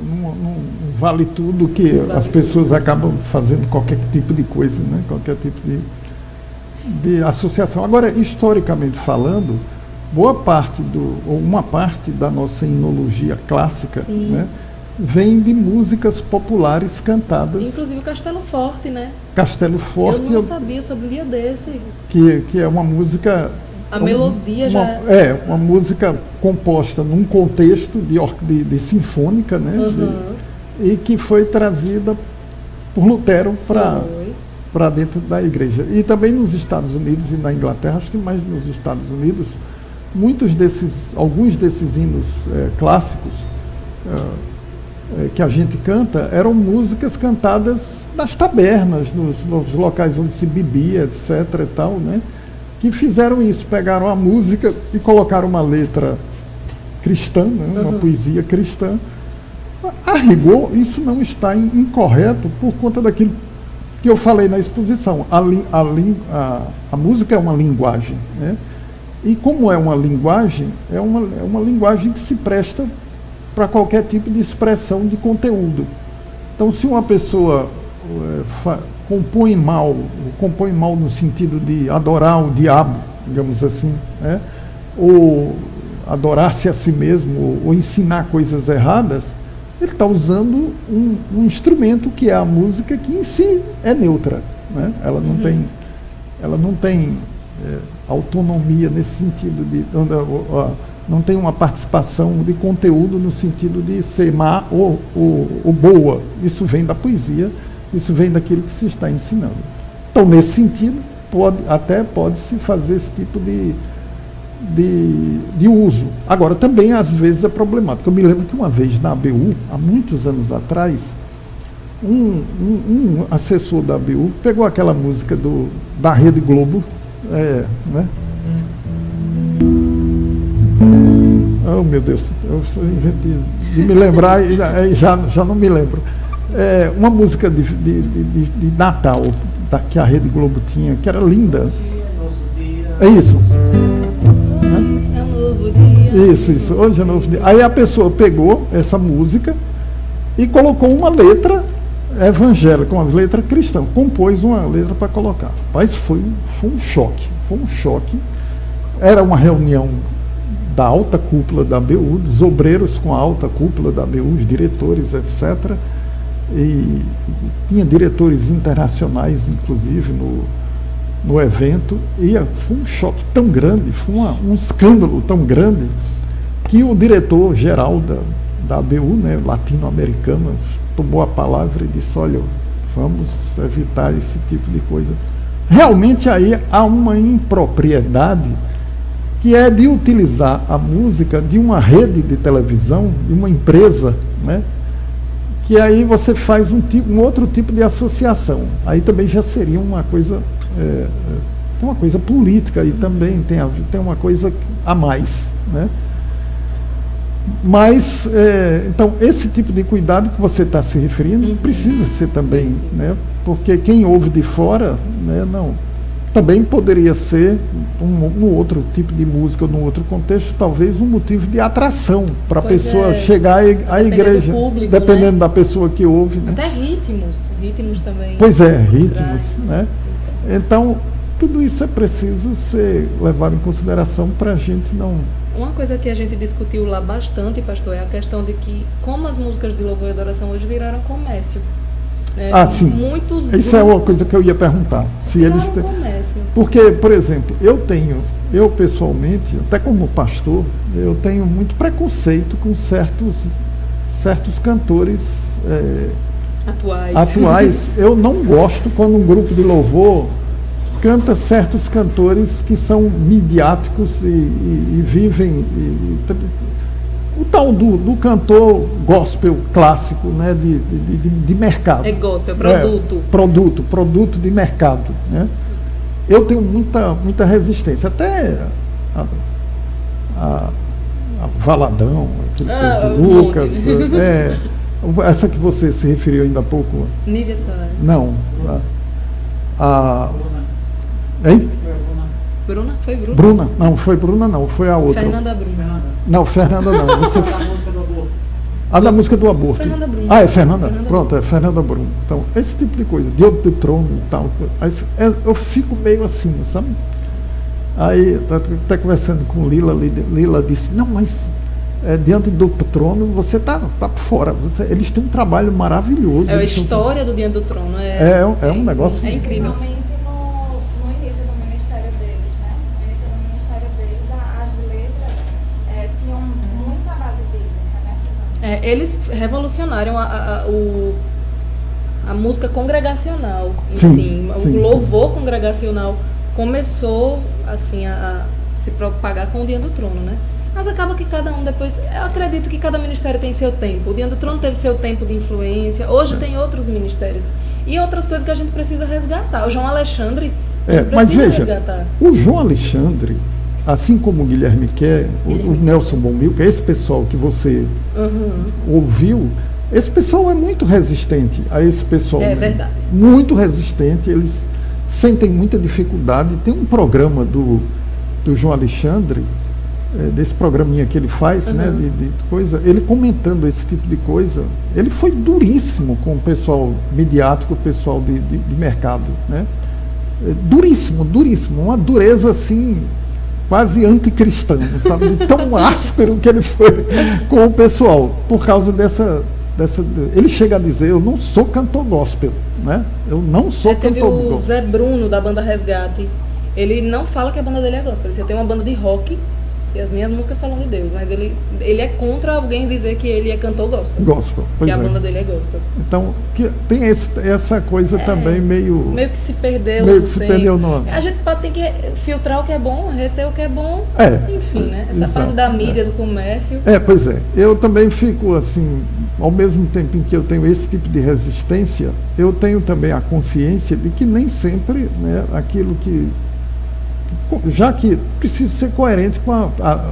Não vale tudo que as pessoas acabam fazendo qualquer tipo de coisa, né? Qualquer tipo de associação. Agora, historicamente falando, boa parte ou uma parte da nossa himnologia clássica, né, vem de músicas populares cantadas. Inclusive o Castelo Forte, né? Castelo Forte. Eu não sabia sobre um dia desse. Que é uma música... A melodia já... uma música composta num contexto de sinfônica, né? E que foi trazida por Lutero para dentro da igreja. E também nos Estados Unidos e na Inglaterra, acho que mais nos Estados Unidos, alguns desses hinos clássicos que a gente canta eram músicas cantadas nas tabernas, nos locais onde se bebia, etc. e tal, né? Que fizeram isso, pegaram a música e colocaram uma letra cristã, né, uma poesia cristã. A rigor, isso não está incorreto por conta daquilo que eu falei na exposição. A música é uma linguagem, né? E como é uma linguagem, é uma linguagem que se presta para qualquer tipo de expressão de conteúdo. Então, se uma pessoa compõe mal no sentido de adorar o diabo, digamos assim, né? Ou adorar-se a si mesmo, ou ensinar coisas erradas, ele está usando um instrumento que é a música, que em si é neutra, né? Ela não tem autonomia nesse sentido, não tem uma participação de conteúdo no sentido de ser má ou boa. Isso vem da poesia. Isso vem daquilo que se está ensinando. Então, nesse sentido, pode-se fazer esse tipo de uso. Agora, também, às vezes, é problemático. Eu me lembro que uma vez na ABU, há muitos anos atrás, um assessor da ABU pegou aquela música da Rede Globo, né? Oh, meu Deus, eu inventei de me lembrar e já não me lembro. Uma música de Natal que a Rede Globo tinha, que era linda. É isso. É um novo dia. Isso. Hoje é novo dia. Aí a pessoa pegou essa música e colocou uma letra evangélica, uma letra cristã. Compôs uma letra para colocar. Mas foi um choque. Foi um choque. Era uma reunião da alta cúpula da ABU, dos obreiros com a alta cúpula da ABU, os diretores, etc. E tinha diretores internacionais, inclusive, no evento, e foi um choque tão grande, foi um escândalo tão grande, que o diretor-geral da ABU, né, latino-americano, tomou a palavra e disse: olha, vamos evitar esse tipo de coisa. Realmente aí há uma impropriedade, que é de utilizar a música de uma rede de televisão, de uma empresa, né? Que aí você faz um outro tipo de associação. Aí também já seria uma coisa, tem uma coisa política aí também, tem uma coisa a mais, né? Mas, então, esse tipo de cuidado que você está se referindo precisa ser também, né? Porque quem ouve de fora, né, também poderia ser um outro tipo de música, num outro contexto, talvez um motivo de atração para a pessoa chegar à igreja, público, dependendo, né, da pessoa que ouve. Né? Até ritmos também. Pois é, ritmos, né? Então, tudo isso é preciso ser levado em consideração para a gente não... Uma coisa que a gente discutiu lá bastante, pastor, é a questão de que como as músicas de louvor e adoração hoje viraram comércio. Sim. Muitos isso é uma coisa que eu ia perguntar. Se eles têm... comércio. Porque, por exemplo, eu pessoalmente, até como pastor, eu tenho muito preconceito com certos cantores atuais. Eu não gosto quando um grupo de louvor canta certos cantores que são midiáticos e vivem... o tal do cantor gospel clássico, né, de mercado. É gospel, produto. Produto de mercado. Né? Eu tenho muita resistência. Até a Valadão, Lucas, essa que você se referiu ainda há pouco. Nívia Soares. Não. Hein? Bruna? Foi Bruna? Bruna? Não, foi Bruna não, foi a outra. Fernanda Bruna. Não, Fernanda não. Você... A da música do aborto. Fernanda Bruna. É Fernanda. Pronto, é Fernanda Bruna. Então, esse tipo de coisa, Diante do Trono e tal. Eu fico meio assim, sabe? Aí, até conversando com Lila disse, não, mas Diante do Trono, você tá por fora. Eles têm um trabalho maravilhoso. A história do Diante do Trono. É um negócio... É incrível. Eles revolucionaram a música congregacional em si. O louvor congregacional começou assim a se propagar com o Dia do Trono, né? Mas acaba que cada um depois... Eu acredito que cada ministério tem seu tempo. O Dia do Trono teve seu tempo de influência. Hoje tem outros ministérios. E outras coisas que a gente precisa resgatar. O João Alexandre mas veja, resgatar. O João Alexandre, assim como o Guilherme Quer, o Nelson Bomilca, esse pessoal que você ouviu, esse pessoal é muito resistente a esse pessoal. É verdade. Muito resistente, eles sentem muita dificuldade. Tem um programa do João Alexandre, desse programinha que ele faz, né, de coisa, ele comentando esse tipo de coisa, ele foi duríssimo com o pessoal midiático, o pessoal de mercado, né? Duríssimo, uma dureza assim, quase anticristã, sabe? De tão áspero que ele foi com o pessoal, por causa dessa... Ele chega a dizer, eu não sou cantor gospel, né? Eu não sou cantor gospel. Teve o Zé Bruno, da banda Resgate, ele não fala que a banda dele é gospel, ele tem uma banda de rock, e as minhas músicas falam de Deus, mas ele é contra alguém dizer que ele é cantor gospel. Gospel, pois que a banda dele é gospel. Então, tem essa coisa também meio que se perdeu. Perdeu no... A gente tem que filtrar o que é bom, reter o que é bom, enfim, né? Essa parte da mídia, do comércio. Pois é. Eu também fico assim, ao mesmo tempo em que eu tenho esse tipo de resistência, eu tenho também a consciência de que nem sempre, né, aquilo que... Já que preciso ser coerente com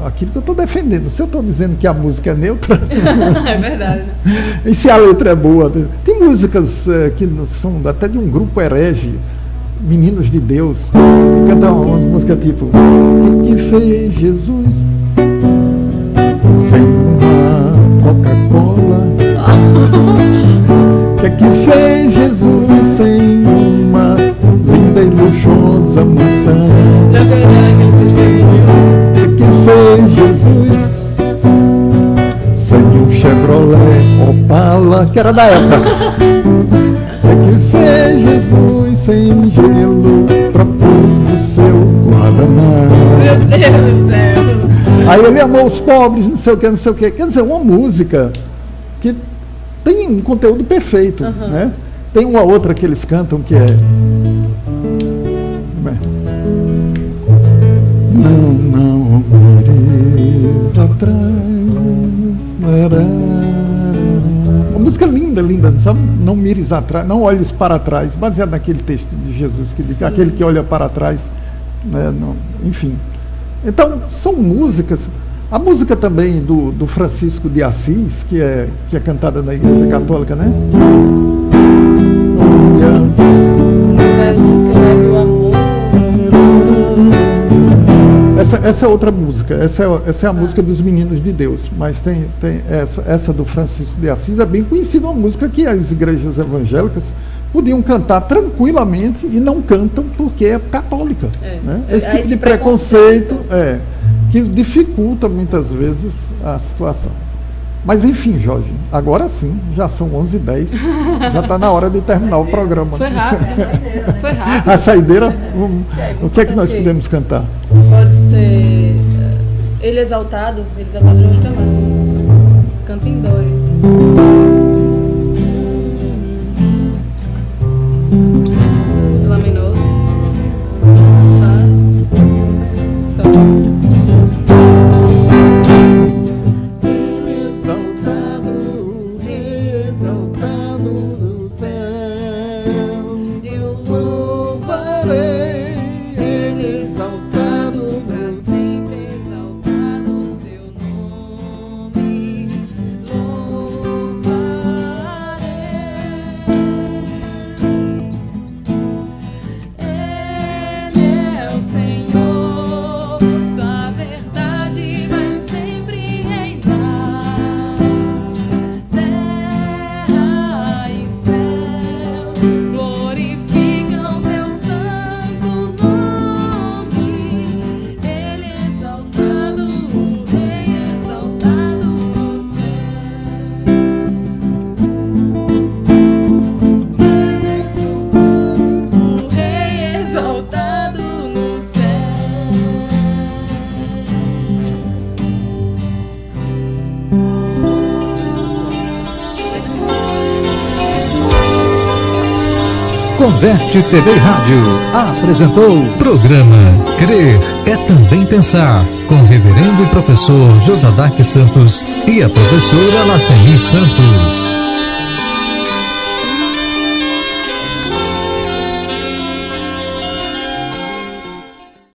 aquilo que eu estou defendendo. Se eu estou dizendo que a música é neutra... É verdade, né? E se a letra é boa... Tem músicas que são até de um grupo herege, Meninos de Deus, que cantam umas músicas tipo... O que fez Jesus sem uma Coca-Cola? O que fez Jesus sem uma linda e luxuosa maçã? O que fez Jesus sem um Chevrolet Opala, que era da época? O que fez Jesus sem gelo pra pôr no seu guaraná? Meu Deus do céu! Aí ele amou os pobres, não sei o que. Quer dizer, uma música que tem um conteúdo perfeito, né? Tem uma outra que eles cantam que é... Não mires atrás. Uma música linda, sabe? Não mires atrás, não olhes para trás, baseado naquele texto de Jesus que diz, aquele que olha para trás, né? Não, enfim. Então, são músicas. A música também do Francisco de Assis, que é cantada na Igreja Católica, né? Essa é outra música, essa é a música dos Meninos de Deus, mas tem essa do Francisco de Assis, é bem conhecida, uma música que as igrejas evangélicas podiam cantar tranquilamente e não cantam porque é católica. Né? Esse tipo de preconceito que dificulta muitas vezes a situação. Mas enfim, Jorge, agora sim, já são 11h10, já está na hora de terminar o programa. Foi rápido. Foi rápido. A saideira, o que é que nós podemos cantar? Pode ser Ele Exaltado Jorge Camargo. Canto em dó. Lá menor. Fá. Sol. Converte TV e Rádio apresentou programa Crer é Também Pensar, com o reverendo e professor Josadaque Santos e a professora Laceni Santos.